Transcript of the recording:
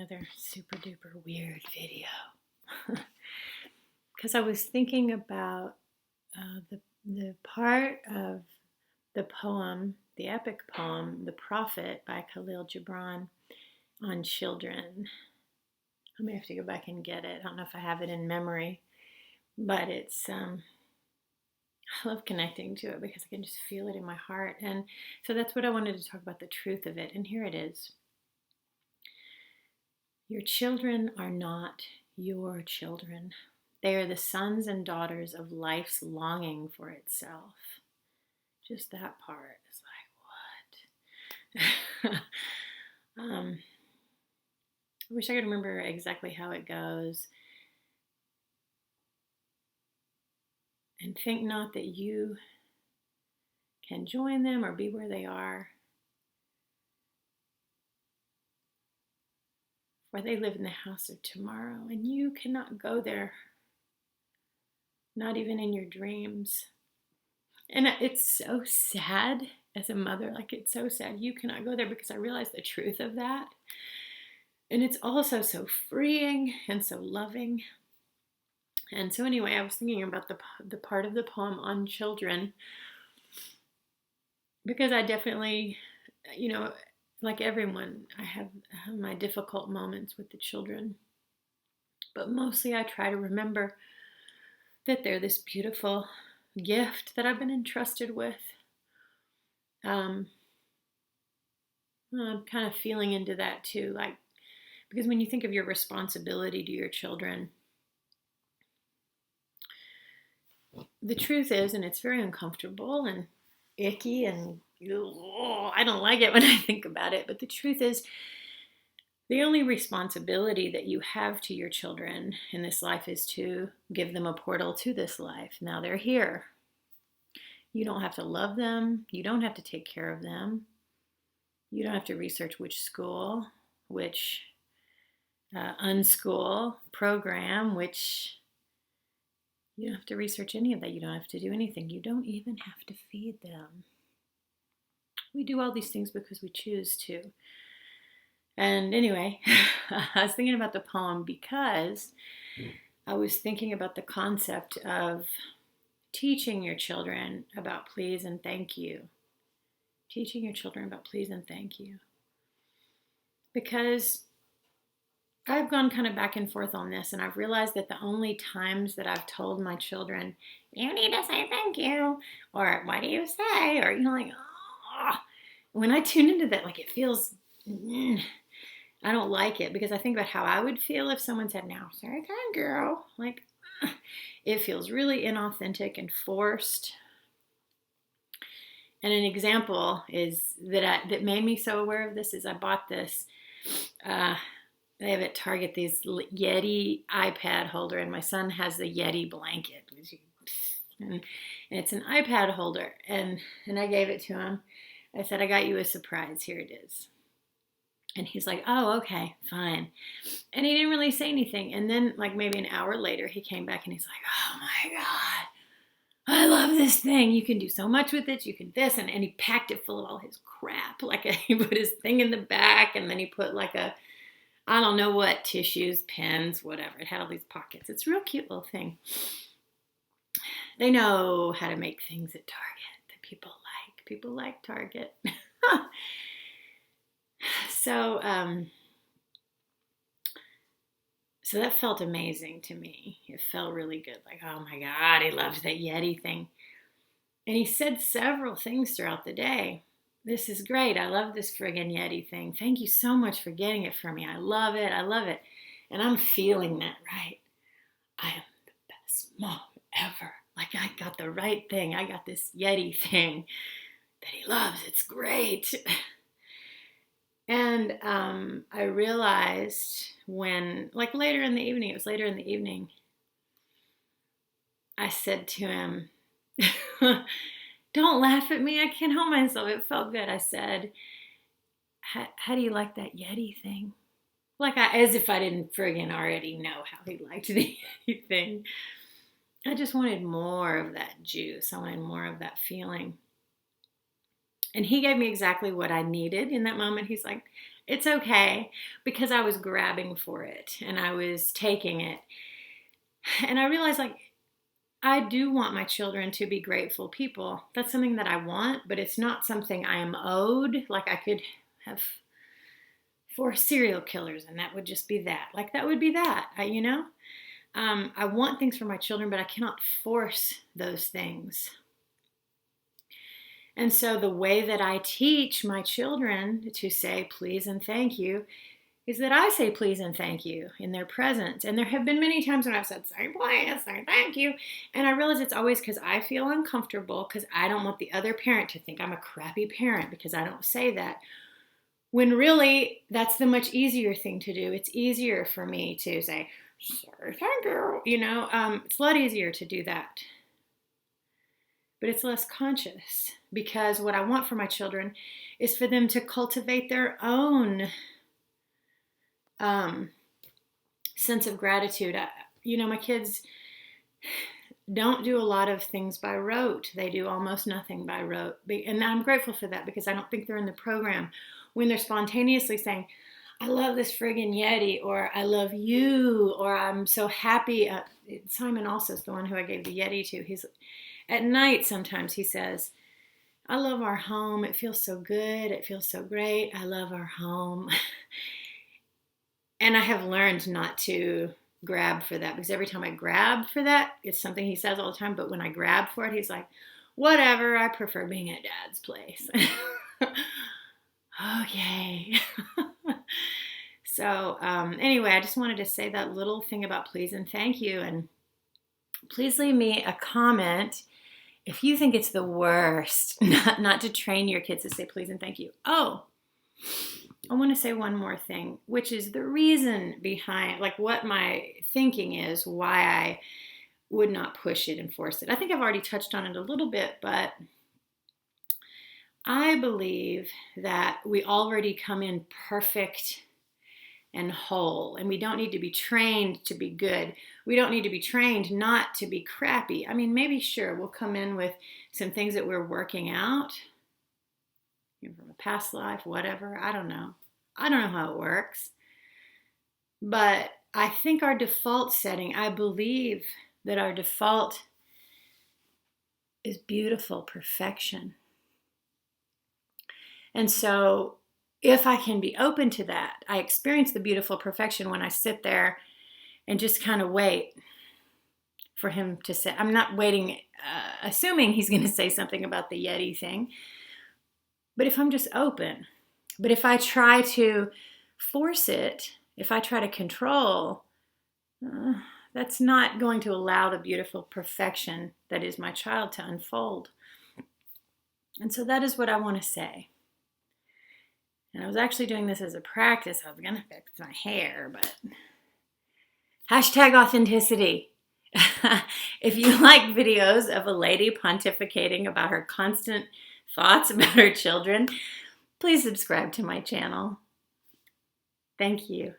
another super duper weird video because I was thinking about the part of the poem, the epic poem, The Prophet by Khalil Gibran on children. I may have to go back and get it. I don't know if I have it in memory, but it's I love connecting to it because I can just feel it in my heart. And so that's what I wanted to talk about, the truth of it. And here it is. Your children are not your children. They are the sons and daughters of life's longing for itself. Just that part is like, what? I wish I could remember exactly how it goes. And think not that you can join them or be where they are, for they live in the house of tomorrow, and you cannot go there, not even in your dreams. And it's so sad as a mother, like it's so sad you cannot go there, because I realize the truth of that. And it's also so freeing and so loving. And so anyway, I was thinking about the part of the poem on children, because I definitely, like everyone, I have my difficult moments with the children. But mostly I try to remember that they're this beautiful gift that I've been entrusted with. I'm kind of feeling into that too, because when you think of your responsibility to your children, the truth is, and it's very uncomfortable and icky, and I don't like it when I think about it, but the truth is, the only responsibility that you have to your children in this life is to give them a portal to this life. Now they're here. You don't have to love them. You don't have to take care of them. You don't have to research which school, which unschool program, which... You don't have to research any of that. You don't have to do anything. You don't even have to feed them. We do all these things because we choose to. And anyway, I was thinking about the poem because I was thinking about the concept of teaching your children about please and thank you. Teaching your children about please and thank you. Because I've gone kind of back and forth on this, and I've realized that the only times that I've told my children, you need to say thank you, or what do you say, or, when I tune into that, it feels, I don't like it, because I think about how I would feel if someone said, now, say thank you, it feels really inauthentic and forced. And an example is that made me so aware of this is I bought this, they have at Target these Yeti iPad holder, and my son has the Yeti blanket. And it's an iPad holder, and I gave it to him. I said, I got you a surprise. Here it is. And he's like, oh, okay, fine. And he didn't really say anything. And then, maybe an hour later, he came back, and he's like, oh, my God. I love this thing. You can do so much with it. You can this. And he packed it full of all his crap. He put his thing in the back, and then he put I don't know what, tissues, pens, whatever. It had all these pockets. It's a real cute little thing. They know how to make things at Target that people like. People like Target. So that felt amazing to me. It felt really good. Oh my God, he loves that Yeti thing. And he said several things throughout the day. This is great. I love this friggin' Yeti thing. Thank you so much for getting it for me. I love it. I love it. And I'm feeling that, right? I am the best mom ever. I got the right thing. I got this Yeti thing that he loves. It's great. And I realized when, later in the evening, it was later in the evening, I said to him, don't laugh at me. I can't help myself. It felt good. I said, how do you like that Yeti thing? As if I didn't friggin' already know how he liked the Yeti thing. I just wanted more of that juice. I wanted more of that feeling. And he gave me exactly what I needed in that moment. He's like, It's okay, because I was grabbing for it and I was taking it. And I realized, like, I do want my children to be grateful people. That's something that I want, but it's not something I am owed. Like, I could have 4 serial killers and that would just be that. Like, that would be that, I want things for my children, but I cannot force those things. And so the way that I teach my children to say please and thank you is that I say please and thank you in their presence. And there have been many times when I've said, say please, say thank you. And I realize it's always because I feel uncomfortable, because I don't want the other parent to think I'm a crappy parent because I don't say that. When really, that's the much easier thing to do. It's easier for me to say, sorry, thank you. It's a lot easier to do that. But it's less conscious, because what I want for my children is for them to cultivate their own sense of gratitude. My kids don't do a lot of things by rote. They do almost nothing by rote. And I'm grateful for that, because I don't think they're in the program when they're spontaneously saying, I love this friggin' Yeti, or I love you, or I'm so happy. Simon also is the one who I gave the Yeti to. At night sometimes he says, I love our home. It feels so good. It feels so great. I love our home. And I have learned not to grab for that, because every time I grab for that, it's something he says all the time. But when I grab for it, he's like, whatever, I prefer being at Dad's place. Okay. So anyway, I just wanted to say that little thing about please and thank you. And please leave me a comment if you think it's the worst not to train your kids to say please and thank you. Oh, I want to say one more thing, which is the reason behind, like, what my thinking is, why I would not push it and force it. I think I've already touched on it a little bit, but I believe that we already come in perfect and whole, and we don't need to be trained to be good. We don't need to be trained not to be crappy. I mean, maybe, sure, we'll come in with some things that we're working out from a past life, whatever. I don't know how it works. But I think our default setting, I believe that our default is beautiful perfection. And so if I can be open to that, I experience the beautiful perfection when I sit there and just kind of wait for him to say. I'm not waiting, assuming he's going to say something about the Yeti thing. But if I'm just open, but if I try to force it, if I try to control, that's not going to allow the beautiful perfection that is my child to unfold. And so that is what I want to say. And I was actually doing this as a practice. I was going to fix my hair, but #authenticity. If you like videos of a lady pontificating about her constant thoughts about her children, please subscribe to my channel. Thank you.